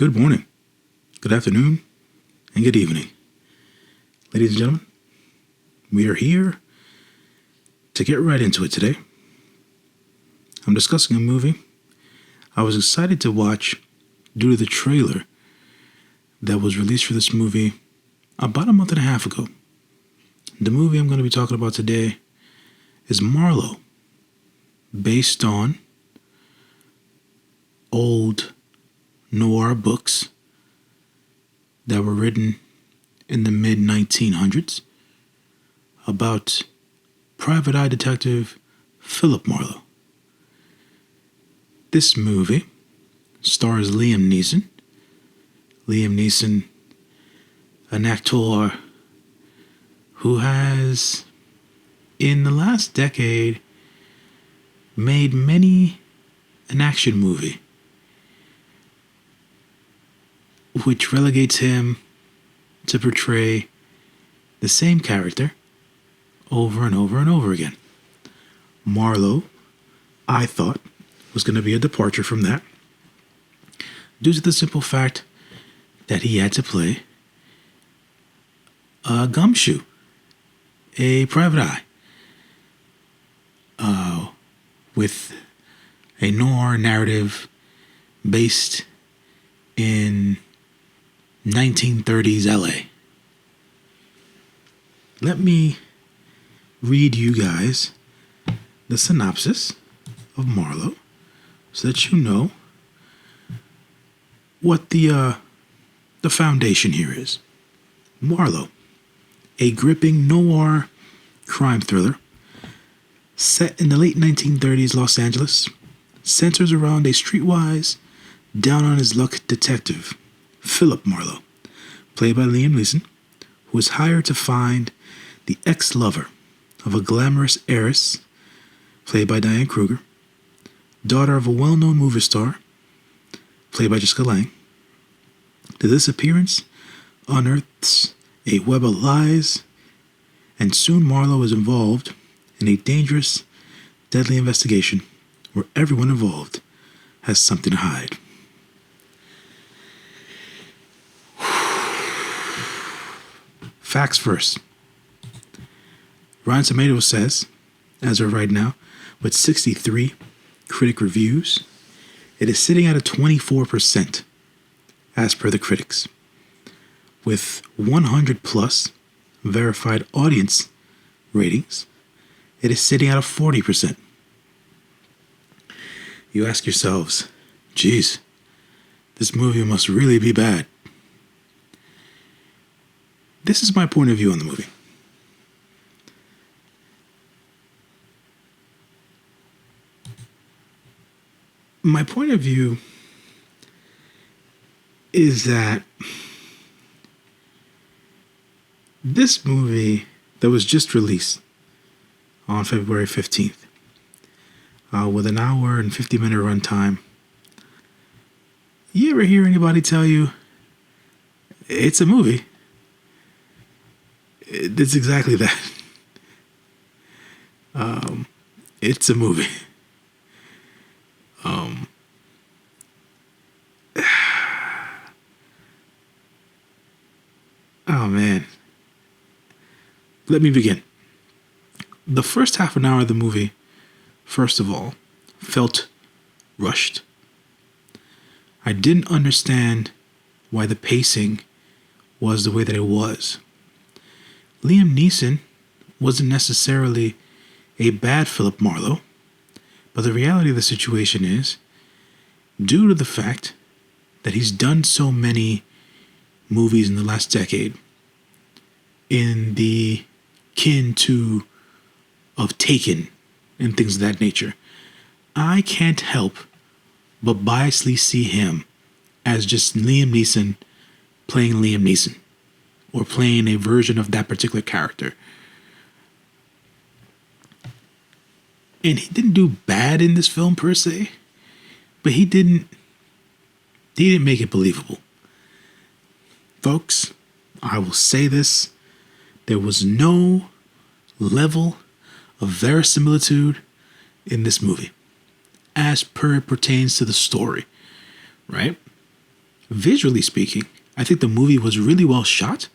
Good morning, good afternoon, and good evening. Ladies and gentlemen, we are here to get right into it today. I'm discussing a movie I was excited to watch due to the trailer that was released for this movie about a month and a half ago. The movie I'm going to be talking about today is Marlowe, based on old noir books that were written in the mid-1900s about private eye detective Philip Marlowe. This movie stars Liam Neeson. Liam Neeson, an actor who has, in the last decade, made many an action movie, which relegates him to portray the same character over and over and over again. Marlowe, I thought, was going to be a departure from that, due to the simple fact that he had to play a gumshoe, a private eye, with a noir narrative based in 1930s LA. Let me read you guys the synopsis of Marlowe so that you know what the foundation here is. Marlowe, a gripping noir crime thriller set in the late 1930s Los Angeles, centers around a streetwise, down-on-his-luck detective, Philip Marlowe, played by Liam Neeson, who is hired to find the ex-lover of a glamorous heiress, played by Diane Kruger, daughter of a well-known movie star, played by Jessica Lange. The disappearance unearths a web of lies, and soon Marlowe is involved in a dangerous, deadly investigation where everyone involved has something to hide. Facts first. Rotten Tomatoes says, as of right now, with 63 critic reviews, it is sitting at a 24% as per the critics. With 100 plus verified audience ratings, it is sitting at a 40%. You ask yourselves, geez, this movie must really be bad. This is my point of view on the movie. My point of view is that this movie that was just released on February 15th, with an hour and 50-minute runtime, you ever hear anybody tell you it's a movie? It's exactly that. It's a movie. Oh man. Let me begin. The first half an hour of the movie, first of all, felt rushed. I didn't understand why the pacing was the way that it was. Liam Neeson wasn't necessarily a bad Philip Marlowe, but the reality of the situation is, due to the fact that he's done so many movies in the last decade, in the kin to of Taken and things of that nature, I can't help but biasly see him as just Liam Neeson playing Liam Neeson, or playing a version of that particular character. And he didn't do bad in this film per se, but he didn't make it believable. Folks, I will say this, there was no level of verisimilitude in this movie as per it pertains to the story, right? visually speaking, I think the movie was really well shot.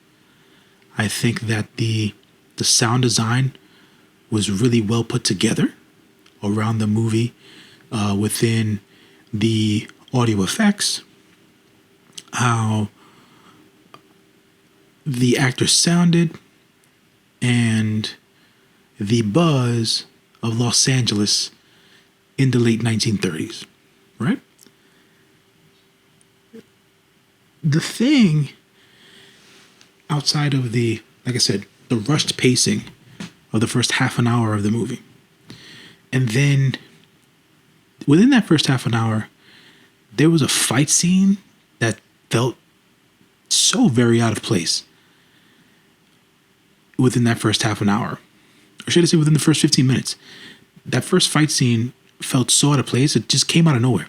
I think that the sound design was really well put together around the movie, within the audio effects, how the actors sounded, and the buzz of Los Angeles in the late 1930s, right? The thing outside of the, like I said, the rushed pacing of the first half an hour of the movie, and then within that first half an hour, there was a fight scene that felt so very out of place within that first half an hour. Or should I say within the first 15 minutes. That first fight scene felt so out of place, it just came out of nowhere.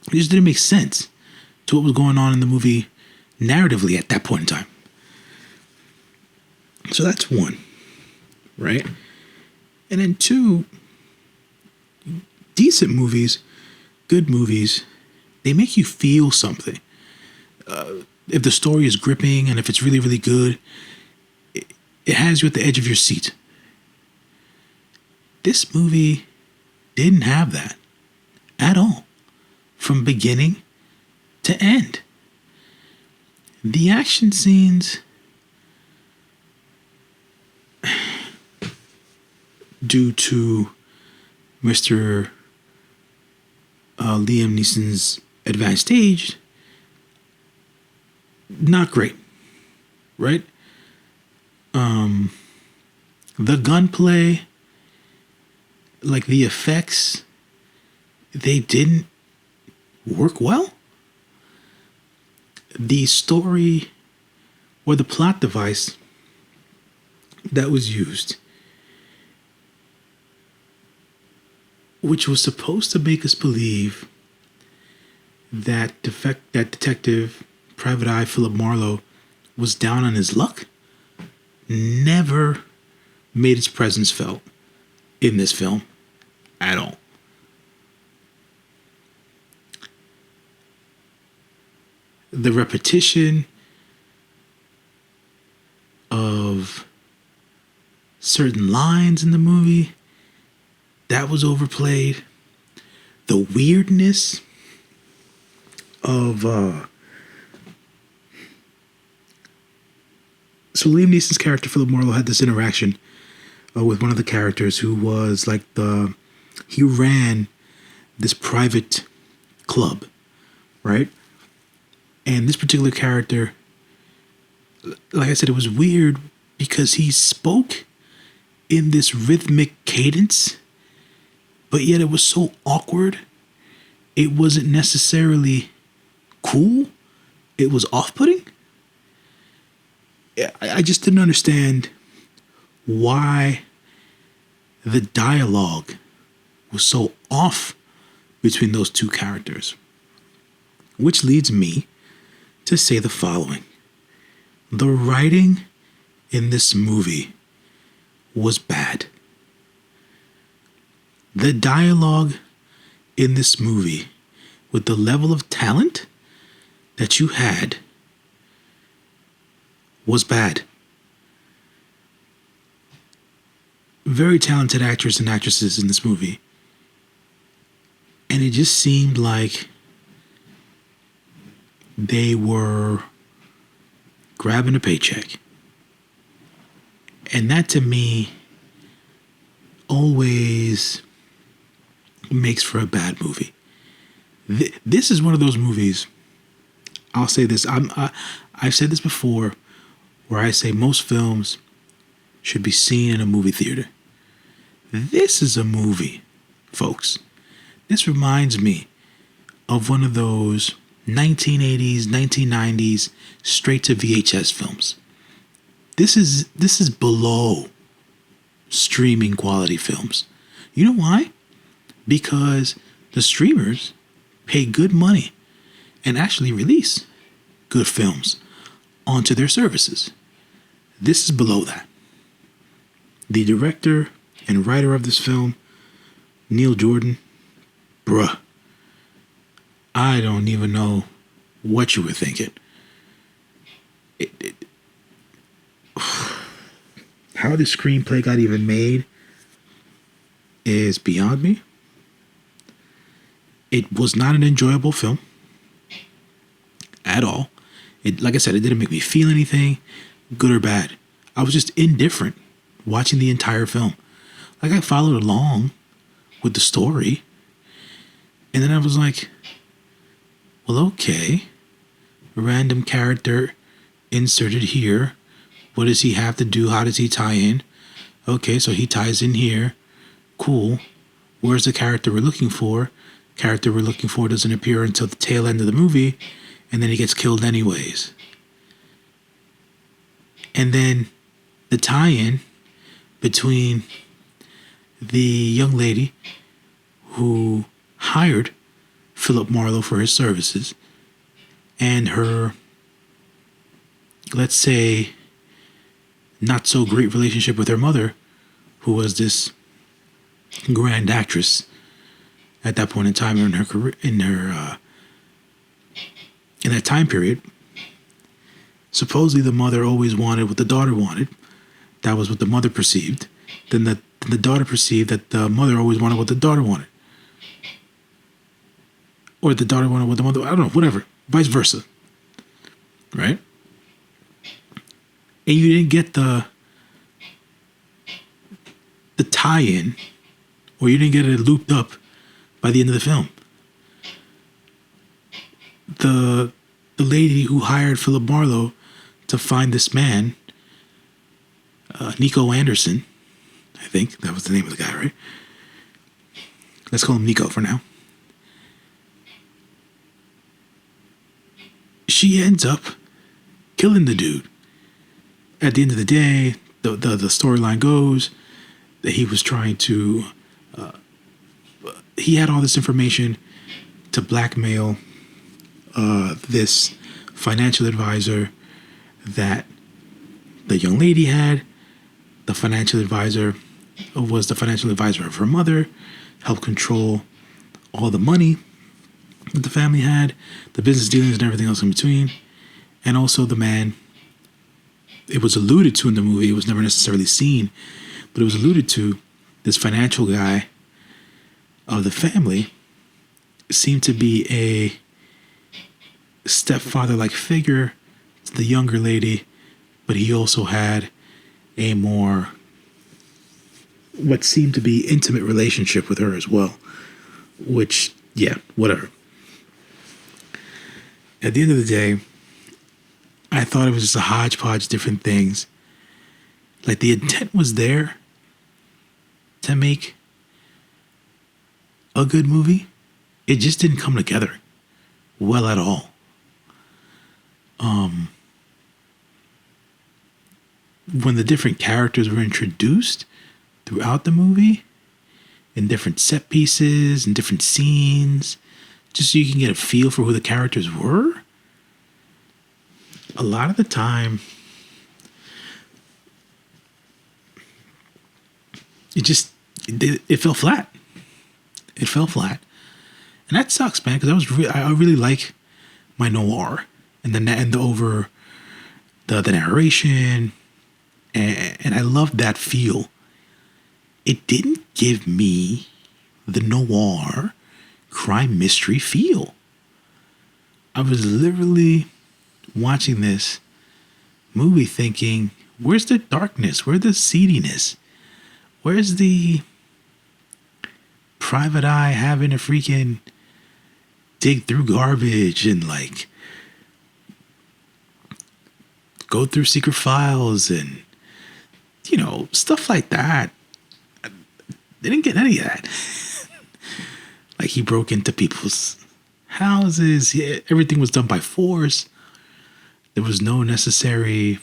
It just didn't make sense to what was going on in the movie narratively at that point in time. So that's one, right? And then two, decent movies, good movies, they make you feel something. If the story is gripping and if it's really, really good, it has you at the edge of your seat. This movie didn't have that at all, from beginning to end. The action scenes, due to Mr. Liam Neeson's advanced age, not great, right? The gunplay, like the effects, they didn't work well. The story or the plot device that was used, which was supposed to make us believe that Detective Private Eye Philip Marlowe was down on his luck, never made its presence felt in this film at all. The repetition of certain lines in the movie, that was overplayed. The weirdness of so Liam Neeson's character Philip Marlowe had this interaction with one of the characters who was like he ran this private club, right? And this particular character, like I said, it was weird because he spoke in this rhythmic cadence, but yet it was so awkward. It wasn't necessarily cool. It was off-putting. I just didn't understand why the dialogue was so off between those two characters. Which leads me to say the following. The writing in this movie was bad. The dialogue in this movie, with the level of talent that you had, was bad. Very talented actors and actresses in this movie. And it just seemed like they were grabbing a paycheck. And that to me always makes for a bad movie. This is one of those movies, I'll say this, I've said this before, where I say most films should be seen in a movie theater. This is a movie, folks. This reminds me of one of those 1980s, 1990s straight to VHS films. This is below streaming quality films. You know why? Because the streamers pay good money and actually release good films onto their services. This is below that. The director and writer of this film, Neil Jordan, bruh, I don't even know what you were thinking. How the screenplay got even made is beyond me. It was not an enjoyable film at all. Like I said, it didn't make me feel anything, good or bad. I was just indifferent watching the entire film. Like, I followed along with the story, and then I was like, well, okay, random character inserted here. What does he have to do? How does he tie in? Okay, so he ties in here. Cool. Where's the character we're looking for? Character we're looking for doesn't appear until the tail end of the movie, and then he gets killed anyways. And then the tie-in between the young lady who hired Philip Marlowe for his services and her, let's say, not so great relationship with her mother, who was this grand actress at that point in time in her career, in that time period. Supposedly the mother always wanted what the daughter wanted. That was what the mother perceived. Then the daughter perceived that the mother always wanted what the daughter wanted. Or the daughter wanted what the mother, I don't know, whatever. Vice versa. Right? And you didn't get the tie-in, or you didn't get it looped up by the end of the film. The lady who hired Philip Marlowe to find this man, Nico Anderson, I think that was the name of the guy, right? Let's call him Nico for now. She ends up killing the dude. At the end of the day, the storyline goes that he was trying to, he had all this information to blackmail this financial advisor that the young lady had. The financial advisor was the financial advisor of her mother, helped control all the money that the family had, the business dealings and everything else in between. And also the man, it was alluded to in the movie, it was never necessarily seen, but it was alluded to, this financial guy of the family seemed to be a stepfather-like figure to the younger lady, but he also had a more, what seemed to be intimate relationship with her as well, which, yeah, whatever. At the end of the day, I thought it was just a hodgepodge of different things. Like, the intent was there to make a good movie. It just didn't come together well at all. When the different characters were introduced throughout the movie, in different set pieces and different scenes, just so you can get a feel for who the characters were, a lot of the time, it fell flat. It fell flat, and that sucks, man. Because I really like my noir and the narration, and I loved that feel. It didn't give me the noir crime mystery feel. I was literally watching this movie thinking, where's the darkness? Where's the seediness? Where's the private eye having a freaking dig through garbage and like go through secret files and, you know, stuff like that? They didn't get any of that. Like, he broke into people's houses. Yeah, everything was done by force. There was no necessary,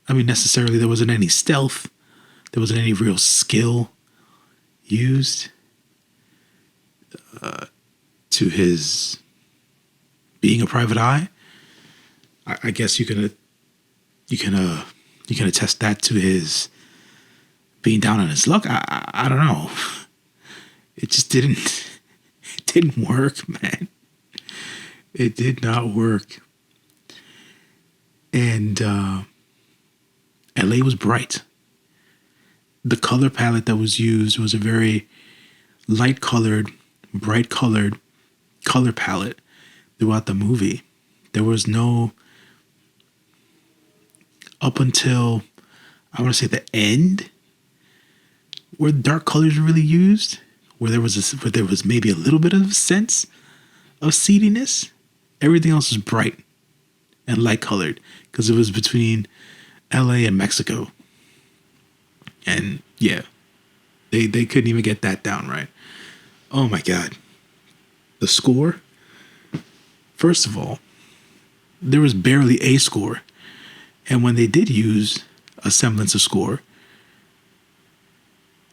necessarily there wasn't any stealth. There wasn't any real skill used to his being a private eye. I guess you can attest that to his being down on his luck. I don't know. It just didn't didn't work, man. It did not work. And LA was bright. The color palette that was used was a very light colored, bright colored color palette throughout the movie. There was no, up until I want to say the end, where dark colors were really used, where there was maybe a little bit of a sense of seediness. Everything else was bright and light colored because it was between LA and Mexico. And yeah, they couldn't even get that down right. Oh my God. The score. First of all, there was barely a score. And when they did use a semblance of score,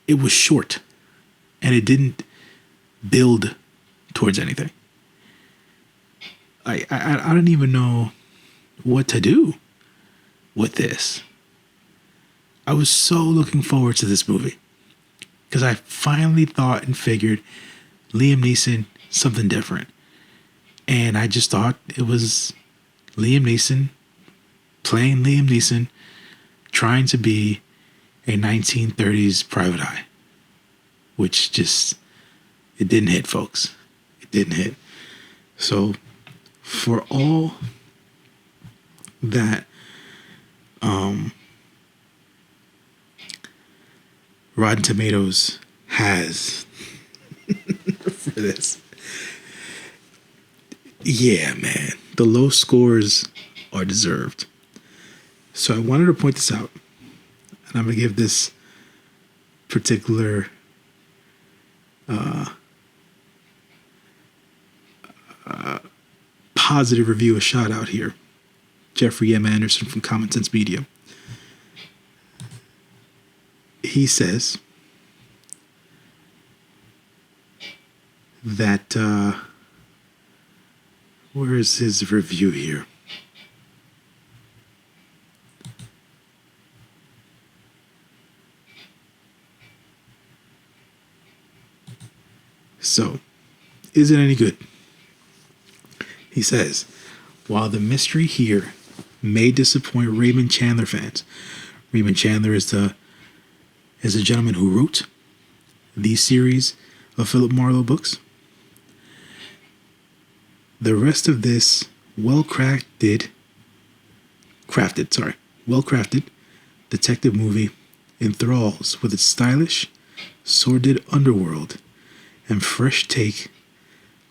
it was short and it didn't build towards anything. I don't even know what to do with this. I was so looking forward to this movie because I finally thought and figured Liam Neeson, something different. And I just thought it was Liam Neeson playing Liam Neeson, trying to be a 1930s private eye, which just, it didn't hit, folks. It didn't hit. So for all that Rotten Tomatoes has for this, yeah, man, the low scores are deserved. So I wanted to point this out, and I'm going to give this particular positive review a shout out here. Jeffrey M. Anderson from Common Sense Media. He says that, where is his review here? So, is it any good? He says, while the mystery here may disappoint Raymond Chandler fans, Raymond Chandler is the gentleman who wrote the series of Philip Marlowe books. The rest of this well-crafted detective movie enthralls with its stylish, sordid underworld and fresh take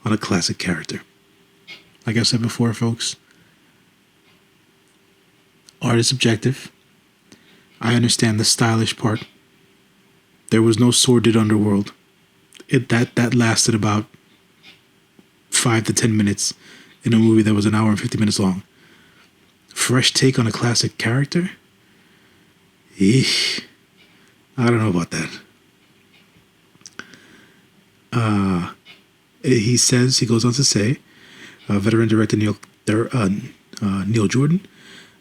on a classic character. Like I said before, folks, art is subjective. I understand the stylish part. There was no sordid underworld. That lasted about 5 to 10 minutes in a movie that was an hour and 50 minutes long. Fresh take on a classic character? Eesh. I don't know about that. He goes on to say, veteran director Neil Jordan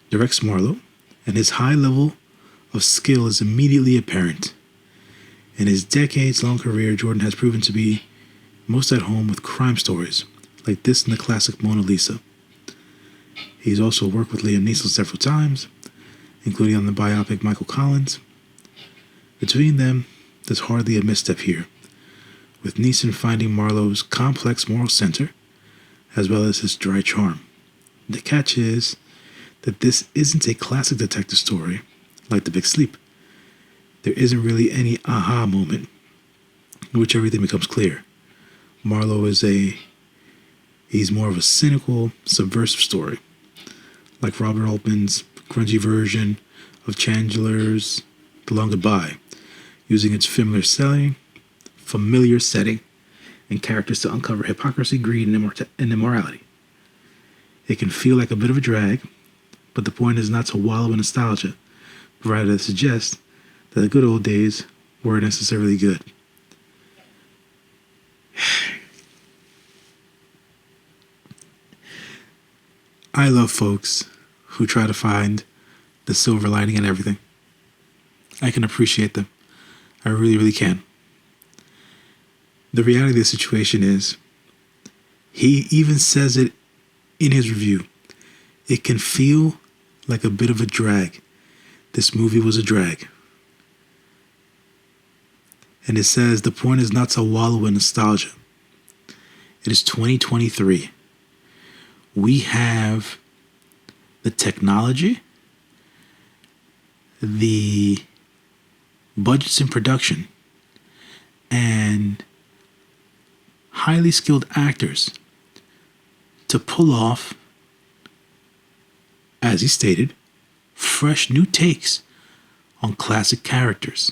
directs Marlowe, and his high level of skill is immediately apparent. In his decades-long career, Jordan has proven to be most at home with crime stories, like this in the classic Mona Lisa. He's also worked with Liam Neeson several times, including on the biopic Michael Collins. Between them, there's hardly a misstep here, with Neeson finding Marlowe's complex moral center, as well as his dry charm. The catch is that this isn't a classic detective story like The Big Sleep. There isn't really any aha moment in which everything becomes clear. Marlowe he's more of a cynical, subversive story, like Robert Altman's grungy version of Chandler's The Long Goodbye, using its familiar setting and characters to uncover hypocrisy, greed, and immorality. It can feel like a bit of a drag, but the point is not to wallow in nostalgia, but rather to suggest that the good old days weren't necessarily good. I love folks who try to find the silver lining in everything. I can appreciate them. I really, really can. The reality of the situation is He even says it in his review. It can feel like a bit of a drag. This movie was a drag. And it says the point is not to wallow in nostalgia. It is 2023. We have the technology, the budgets in production, and highly skilled actors to pull off, as he stated, fresh new takes on classic characters.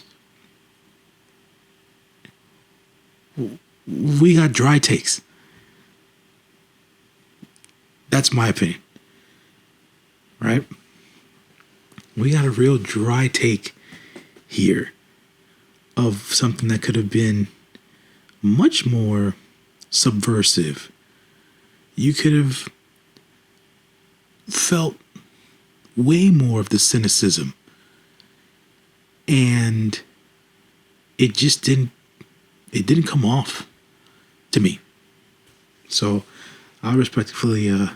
We got dry takes. That's my opinion. Right? We got a real dry take here of something that could have been much more subversive. You could have felt way more of the cynicism. And it just didn't come off to me. So I respectfully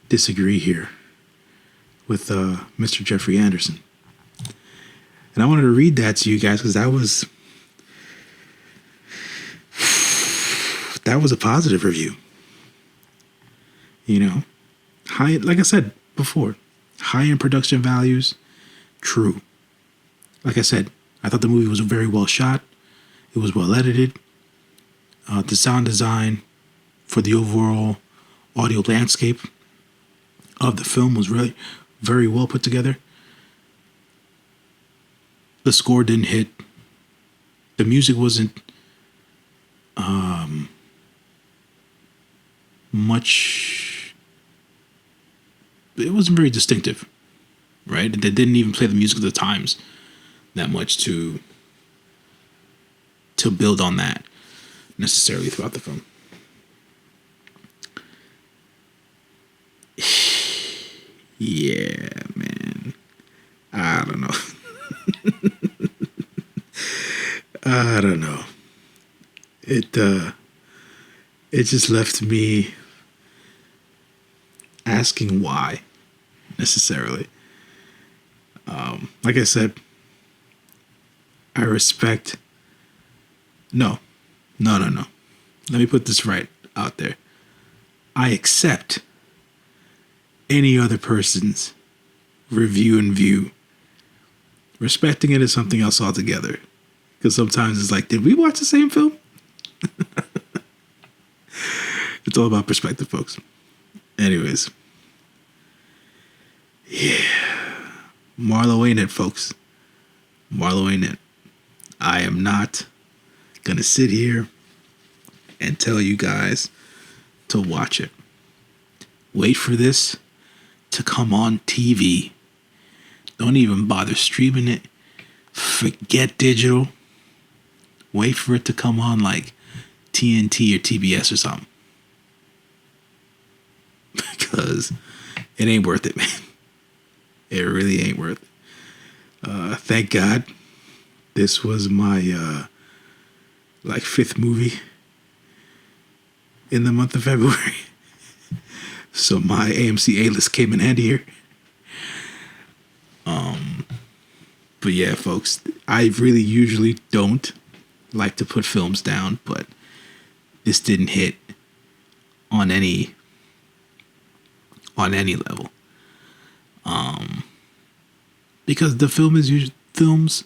disagree here with Mr. Jeffrey Anderson. And I wanted to read that to you guys because that was a positive review. You know, high, like I said before, high in production values, true. Like I said, I thought the movie was very well shot. It was well edited. The sound design for the overall audio landscape of the film was really very well put together. The score didn't hit. The music wasn't much. It wasn't very distinctive, right? They didn't even play the music of the times that much to build on that necessarily throughout the film. Yeah, man. I don't know. I don't know. It just left me asking why necessarily. Like I said, I respect. No. Let me put this right out there. I accept any other person's review and view. Respecting it is something else altogether. Because sometimes it's like, did we watch the same film? It's all about perspective, folks. Anyways. Yeah. Marlowe ain't it, folks. Marlowe ain't it. I am not going to sit here and tell you guys to watch it. Wait for this to come on TV. Don't even bother streaming it. Forget digital. Wait for it to come on like TNT or TBS or something. Because it ain't worth it, man. It really ain't worth it. Thank God this was my fifth movie in the month of February. So my AMC A-list came in handy here. But yeah, folks, I really usually don't like to put films down, but this didn't hit on any level. Because the films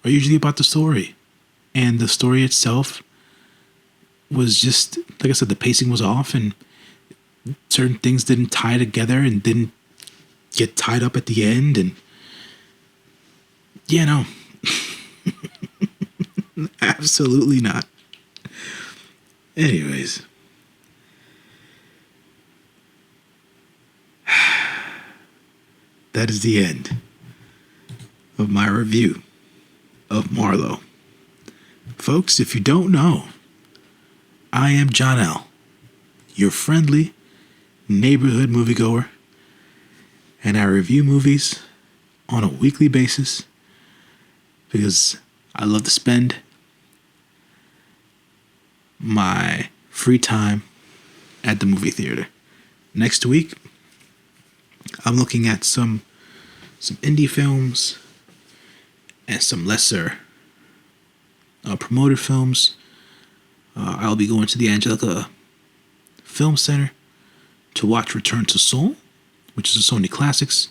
are usually about the story, and the story itself was just, like I said, the pacing was off, and certain things didn't tie together and didn't get tied up at the end, and yeah, no. Absolutely not. Anyways. That is the end of my review of Marlowe. Folks, if you don't know, I am John L., your friendly neighborhood moviegoer, and I review movies on a weekly basis because I love to spend my free time at the movie theater. Next week, I'm looking at some indie films and some lesser promoted films. I'll be going to the Angelica Film Center to watch Return to Seoul, which is a Sony Classics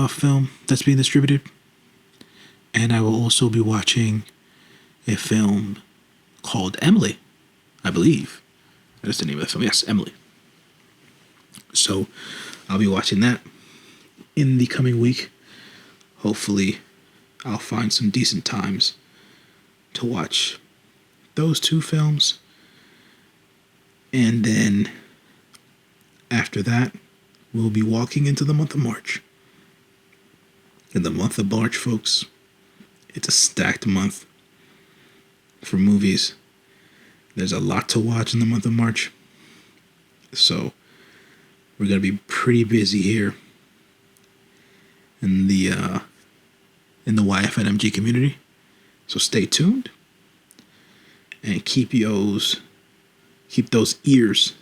film that's being distributed. And I will also be watching a film called Emily, I believe. That's the name of the film. Yes, Emily. So I'll be watching that in the coming week. Hopefully, I'll find some decent times to watch those two films. And then after that, we'll be walking into the month of March. In the month of March, folks, it's a stacked month for movies. There's a lot to watch in the month of March. So we're going to be pretty busy here in the YFNMG community. So stay tuned and keep those ears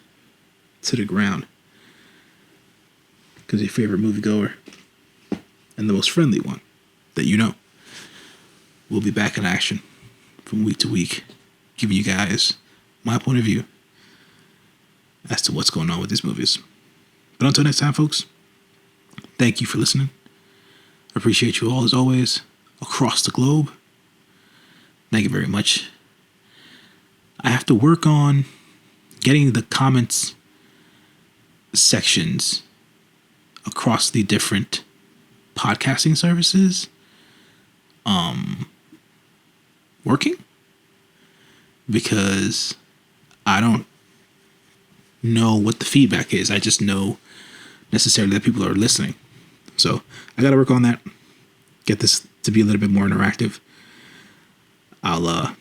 to the ground, because your favorite moviegoer and the most friendly one that you know will be back in action from week to week, giving you guys my point of view as to what's going on with these movies. But until next time, folks, thank you for listening. I appreciate you all as always across the globe. Thank you very much. I have to work on getting the comments sections across the different podcasting services working, because I don't know what the feedback is. I just know necessarily that people are listening. So I got to work on that, get this to be a little bit more interactive. I'll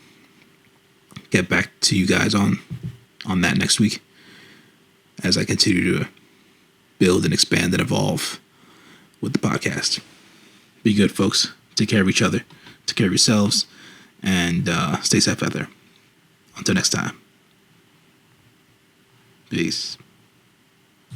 get back to you guys on that next week as I continue to build and expand and evolve with the podcast. Be good, folks. Take care of each other. Take care of yourselves. And stay safe out there. Until next time. Peace.